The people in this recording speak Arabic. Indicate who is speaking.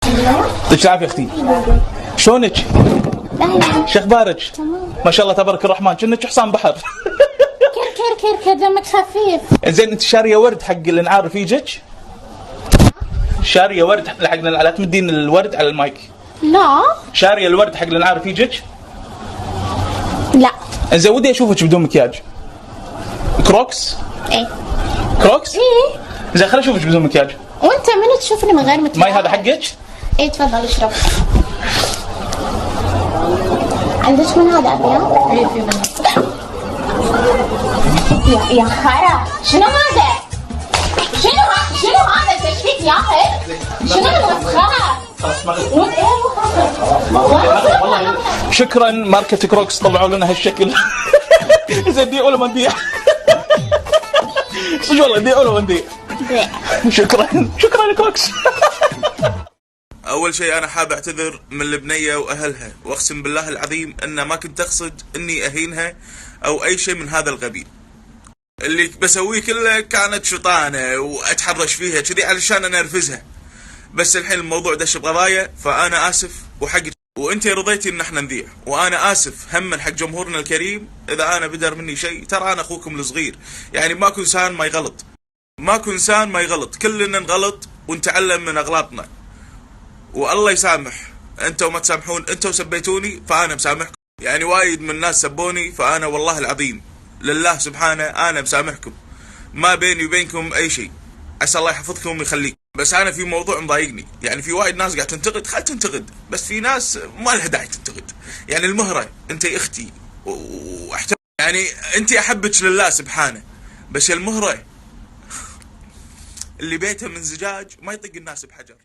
Speaker 1: يعطيك العافيه اختي. شلونك؟ شو اخبارك؟ ما شاء الله تبارك الرحمن، كأنك حصان بحر.
Speaker 2: كير كير دمك خفيف.
Speaker 1: زين انت شاريه ورد حق اللي نعرف يجك؟ شاريه ورد حق لا تمدين الورد على المايك.
Speaker 2: لا
Speaker 1: شاريه الورد حق اللي نعرف يجك؟
Speaker 2: لا.
Speaker 1: زين ودي اشوفك بدون مكياج. كروكس؟
Speaker 2: ايه
Speaker 1: كروكس؟
Speaker 2: ايه.
Speaker 1: زين خليني اشوفك بدون مكياج.
Speaker 2: وانت من تشوفني من غير مكياج؟
Speaker 1: ماي هذا حقك؟
Speaker 2: ايه تفضل اشرب. عندك من هذا ابيض؟ ايه في منه. يا خرا شنو هذا؟ شنو هذا التشفيت يا اخي؟ شنو المسخره؟
Speaker 1: شكرا ماركة كروكس طلعوا لنا هالشكل. زين نبيع ولا ما نبيع؟ صدق والله نبيع ولا ما نبيع؟ شكرا كروكس.
Speaker 3: اول شيء انا حاب اعتذر من البنيه واهلها، واقسم بالله العظيم ان ما كنت اقصد اني اهينها او اي شيء من هذا القبيل. اللي بسويه كله كانت شطانه واتحرش فيها كذي علشان انرفزها، بس الحين الموضوع دش بقضايا، فانا اسف وحقك، وانت رضيتي ان احنا نذيع، وانا اسف هم حق جمهورنا الكريم اذا انا بدر مني شيء. ترى انا اخوكم الصغير، يعني ماكو انسان ما يغلط، ماكو انسان ما يغلط، كلنا نغلط ونتعلم من اغلاطنا، والله يسامح. انتوا ما تسامحون، انتوا سبيتوني فانا مسامحكم، يعني وايد من الناس سبوني، فانا والله العظيم لله سبحانه انا مسامحكم، ما بيني وبينكم اي شيء، عسى الله يحفظكم ويخليكم. بس انا في موضوع مضايقني، يعني في وايد ناس قاعد تنتقد، خل تنتقد، بس في ناس ما لها داعي تنتقد. يعني المهرة انت اختي واحترم، يعني انت احبك لله سبحانه، بس المهرة اللي بيتها من زجاج ما يطق الناس بحجر.